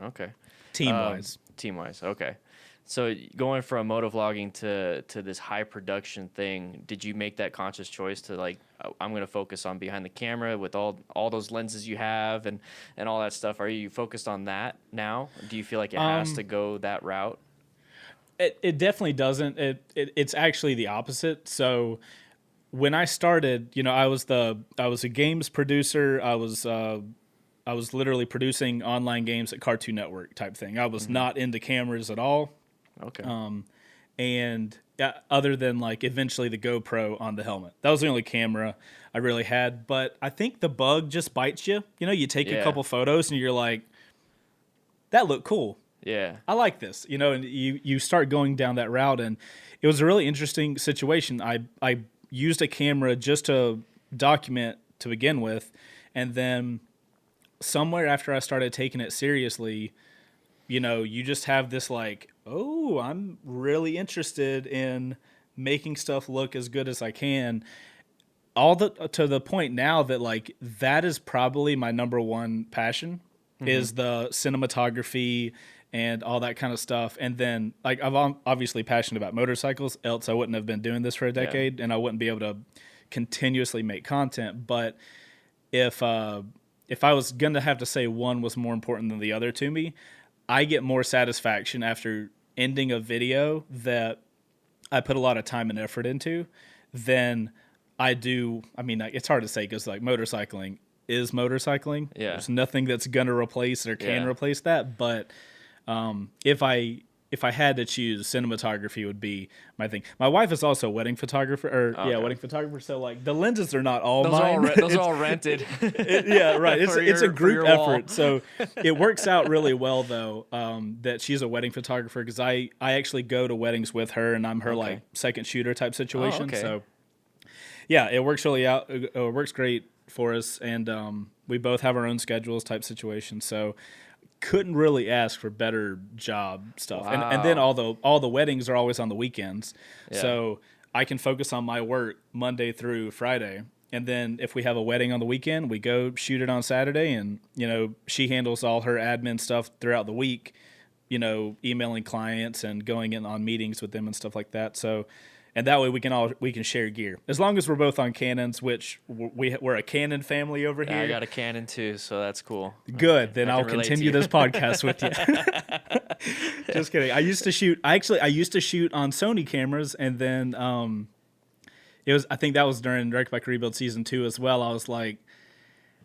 Okay. Team wise. Team wise. Okay. So going from motovlogging to this high production thing, did you make that conscious choice to like, I'm going to focus on behind the camera with all those lenses you have and all that stuff? Are you focused on that now? Do you feel like it has to go that route? It definitely doesn't. It's actually the opposite. So when I started, I was a games producer. I was literally producing online games at Cartoon Network type thing. I was not into cameras at all. Okay. And other than like eventually the GoPro on the helmet, that was the only camera I really had. But I think the bug just bites you. You take a couple photos and you're like, that looked cool. Yeah. I like this, and you start going down that route. And it was a really interesting situation. I used a camera just to document to begin with. And then somewhere after I started taking it seriously, you just have this like, oh, I'm really interested in making stuff look as good as I can. To the point now that like that is probably my number one passion is the cinematography and all that kind of stuff. And then like I'm obviously passionate about motorcycles, else I wouldn't have been doing this for a decade and I wouldn't be able to continuously make content. But if I was going to have to say one was more important than the other to me, I get more satisfaction after ending a video that I put a lot of time and effort into than I do. I mean, it's hard to say because like motorcycling is motorcycling. Yeah. There's nothing that's going to replace or can replace that. But if I had to choose, cinematography would be my thing. My wife is also a wedding photographer, wedding photographer. So like the lenses are not all mine. Those are all rented. Right. It's a group effort. So it works out really well though that she's a wedding photographer because I actually go to weddings with her and I'm her like second shooter type situation. Oh, okay. So yeah, it works really out. It works great for us, and we both have our own schedules type situation. So couldn't really ask for better job stuff. Wow. And then all the weddings are always on the weekends. Yeah. So I can focus on my work Monday through Friday. And then if we have a wedding on the weekend, we go shoot it on Saturday. And, she handles all her admin stuff throughout the week, emailing clients and going in on meetings with them and stuff like that. So, and that way we can share gear as long as we're both on Canons, which we're a Canon family over here. I got a Canon too, so that's cool. Good, then I'll continue this podcast with you. Just kidding. I used to shoot on Sony cameras, and then I think that was during Direct Bike Rebuild Season 2 as well. I was like,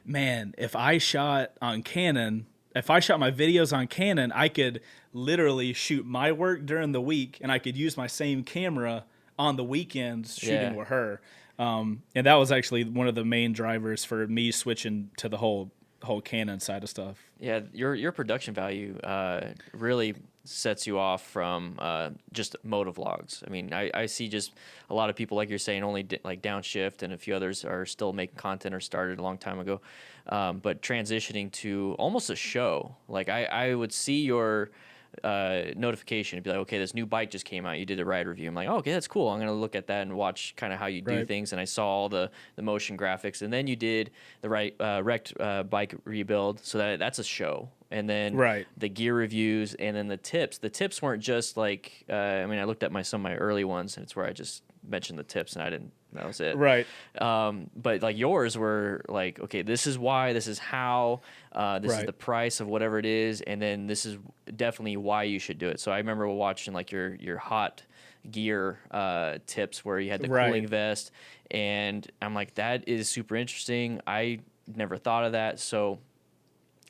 man, if I shot my videos on Canon, I could literally shoot my work during the week, and I could use my same camera on the weekends shooting with her. And that was actually one of the main drivers for me switching to the whole Canon side of stuff. Yeah, your production value really sets you off from just motovlogs. I mean, I see just a lot of people, like you're saying, only like Downshift and a few others are still making content or started a long time ago. But transitioning to almost a show, like I would see your notification and be like, okay, this new bike just came out, you did a ride review. I'm like, oh, okay, that's cool, I'm gonna look at that and watch kind of how you do things. And I saw all the motion graphics, and then you did the wrecked bike rebuild, so that's a show. And then the gear reviews, and then the tips weren't just like I looked at some of my early ones, and it's where I just mentioned the tips and that was it. But like yours were like, okay, this is why, this is how, this is the price of whatever it is, and then this is definitely why you should do it. So I remember watching like your hot gear tips where you had the cooling vest, and I'm like, that is super interesting. I never thought of that. So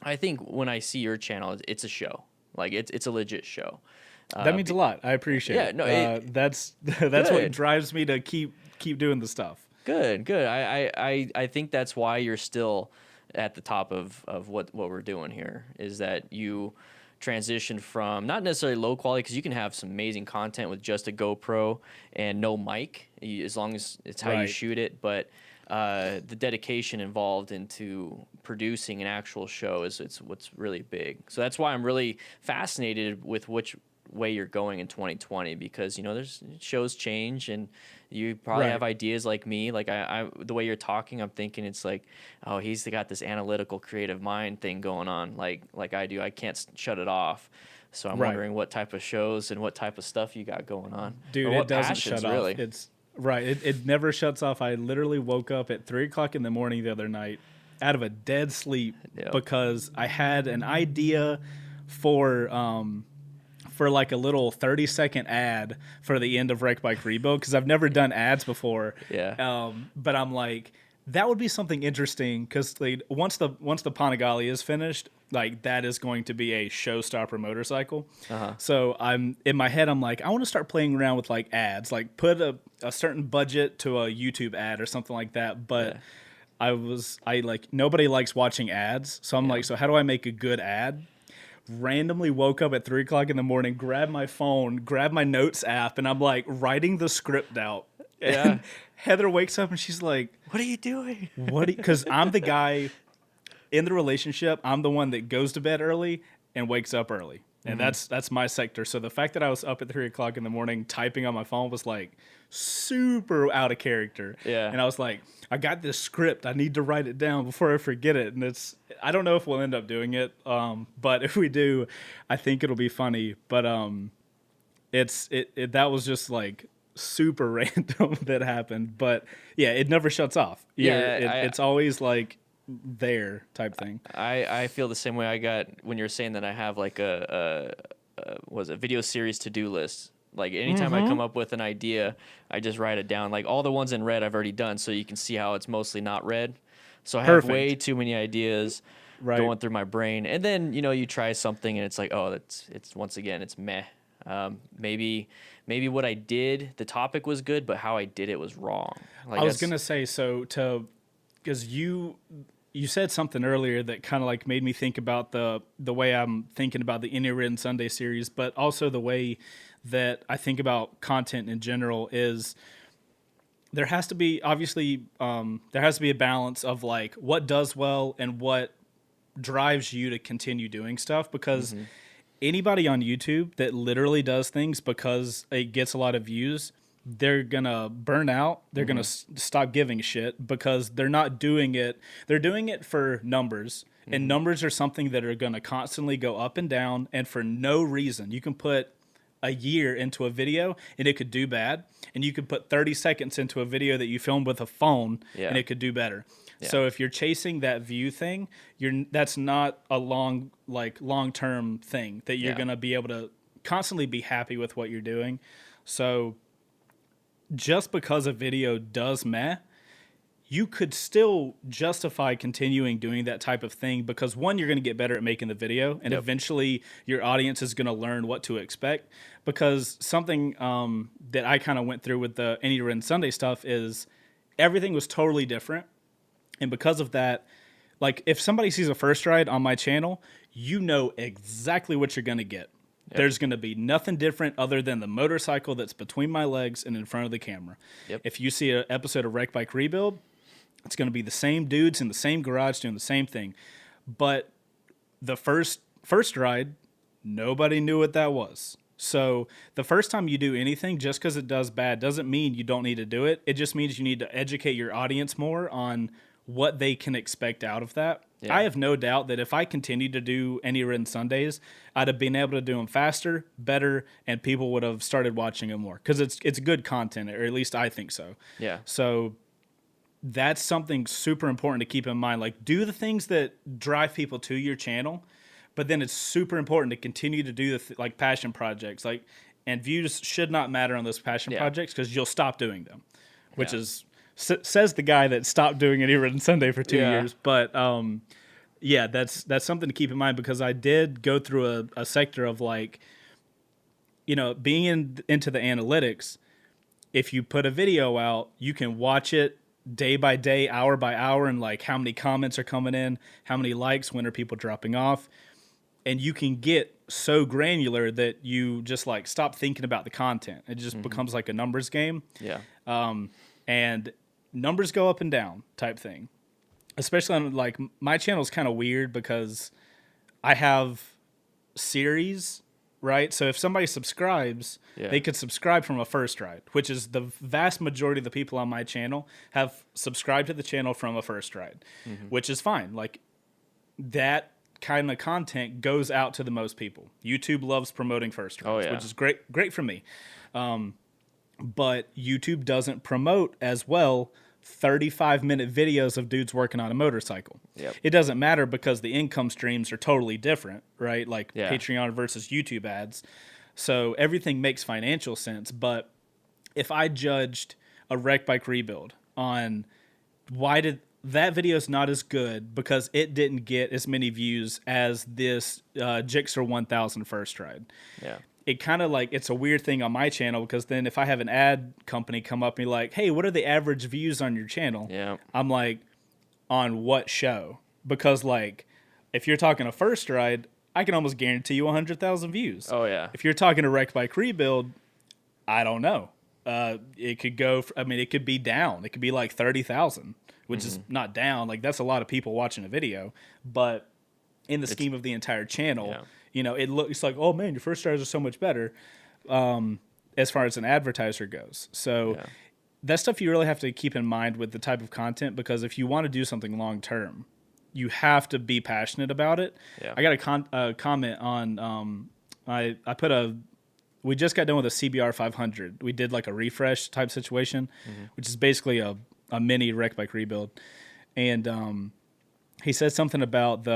I think when I see your channel, it's a show. Like it's a legit show. That means a lot. I appreciate it. No, that's what drives me to keep doing the stuff. Good. I think that's why you're still at the top of what we're doing here, is that you transition from not necessarily low quality, because you can have some amazing content with just a GoPro and no mic, as long as it's how you shoot it. But the dedication involved into producing an actual show is what's really big. So that's why I'm really fascinated with way you're going in 2020, because there's shows change, and you probably Right. have ideas like me. Like I the way you're talking, I'm thinking it's like, oh, he's got this analytical creative mind thing going on, like I do. I can't shut it off. So I'm Right. wondering what type of shows and what type of stuff you got going on, Dude, or it what doesn't passions shut really. off. It's right. It never shuts off. I literally woke up at 3 o'clock in the morning the other night out of a dead sleep Yep. because I had an idea for like a little 30-second ad for the end of Wreck Bike Rebuild, because I've never done ads before. Yeah. But I'm like, that would be something interesting, because like, once the Panigale is finished, like that is going to be a showstopper motorcycle. So I'm in my head, I'm like, I want to start playing around with like ads, like put a certain budget to a YouTube ad or something like that. But I like, nobody likes watching ads, so I'm like, so how do I make a good ad? Randomly woke up at 3 o'clock in the morning, grabbed my phone, grabbed my notes app, and I'm like writing the script out. Yeah. And Heather wakes up and she's like, What are you doing? "What?" Because I'm the guy in the relationship. I'm the one that goes to bed early and wakes up early, and that's my sector. So the fact that I was up at 3 o'clock in the morning typing on my phone was like super out of character. Yeah. And I was like, I got this script. I need to write it down before I forget it. And I don't know if we'll end up doing it. But if we do, I think it'll be funny. But that was just like super random that happened. But yeah, it never shuts off. It's always like there type thing. I feel the same way. I got, when you're saying that, I have like a video series to-do list. Like anytime I come up with an idea, I just write it down. Like all the ones in red I've already done, so you can see how it's mostly not red. So I have way too many ideas going through my brain. And then, you try something and it's like, oh, it's once again, it's meh. Maybe what I did, the topic was good, but how I did it was wrong. Like I was going to say, because you said something earlier that kind of like made me think about the way I'm thinking about the Any Written Sunday series, but also the way that I think about content in general is there has to be, obviously, there has to be a balance of like what does well and what drives you to continue doing stuff, because anybody on YouTube that literally does things because it gets a lot of views, they're gonna burn out. They're gonna stop giving a shit because they're not doing it. They're doing it for numbers, and numbers are something that are gonna constantly go up and down, and for no reason. You can put a year into a video and it could do bad, and you could put 30 seconds into a video that you filmed with a phone and it could do better. So if you're chasing that view thing, that's not a long-term thing that you're going to be able to constantly be happy with what you're doing. So just because a video does meh, you could still justify continuing doing that type of thing, because one, you're going to get better at making the video, and eventually your audience is going to learn what to expect. Because something that I kind of went through with the Any Written Sunday stuff is everything was totally different. And because of that, like if somebody sees a first ride on my channel, you know exactly what you're going to get. There's going to be nothing different other than the motorcycle that's between my legs and in front of the camera. If you see an episode of Wreck Bike Rebuild, it's going to be the same dudes in the same garage doing the same thing. But the first ride, nobody knew what that was. So the first time you do anything, just because it does bad doesn't mean you don't need to do it. It just means you need to educate your audience more on what they can expect out of that. I have no doubt that if I continued to do Any Written Sundays, I'd have been able to do them faster, better, and people would have started watching them more, because it's good content, or at least I think so. So that's something super important to keep in mind. Like, do the things that drive people to your channel, but then it's super important to continue to do like passion projects. Like, and views should not matter on those passion projects, because you'll stop doing them, which is says the guy that stopped doing Any Written Sunday for 2 years. But that's something to keep in mind, because I did go through a sector of like, being into the analytics. If you put a video out, you can watch it day by day, hour by hour, and like how many comments are coming in, how many likes, when are people dropping off. And you can get so granular that you just like stop thinking about the content. It just becomes like a numbers game. And numbers go up and down type thing. Especially on like my channel is kind of weird because I have series right? So if somebody subscribes, they could subscribe from a first ride, which is the vast majority of the people on my channel have subscribed to the channel from a first ride, which is fine. Like, that kind of content goes out to the most people. YouTube loves promoting first rides, which is great for me. But YouTube doesn't promote as well 35-minute videos of dudes working on a motorcycle. It doesn't matter because the income streams are totally different, right? Like Patreon versus YouTube ads. So everything makes financial sense. But if I judged a wreck bike rebuild on why did that video is not as good because it didn't get as many views as this Gixxer 1000 first ride. It kind of like, it's a weird thing on my channel because then if I have an ad company come up and be like, hey, what are the average views on your channel? I'm like, on what show? Because like, if you're talking a first ride, I can almost guarantee you 100,000 views. If you're talking a wreck bike rebuild, I don't know. It could go, it could be down. It could be like 30,000, which is not down. Like, that's a lot of people watching a video. But in the scheme of the entire channel, you know, it looks like, oh man, your first rides are so much better as far as an advertiser goes. So that's stuff you really have to keep in mind with the type of content, because if you want to do something long term, you have to be passionate about it. I got a comment on, we just got done with a CBR 500. We did like a refresh type situation, which is basically a mini wreck bike rebuild. And he said something about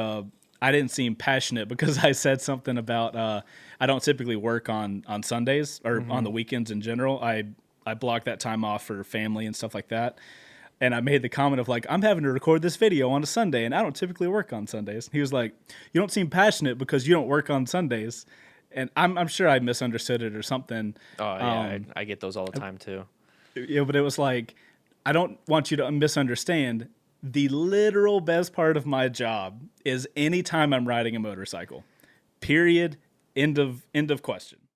I didn't seem passionate because I said something about I don't typically work on Sundays or on the weekends in general. I block that time off for family and stuff like that. And I made the comment of like, I'm having to record this video on a Sunday and I don't typically work on Sundays. He was like, you don't seem passionate because you don't work on Sundays. And I'm sure I misunderstood it or something. I get those all the time too. Yeah, but it was like, I don't want you to misunderstand. The literal best part of my job is anytime I'm riding a motorcycle. Period. End of question.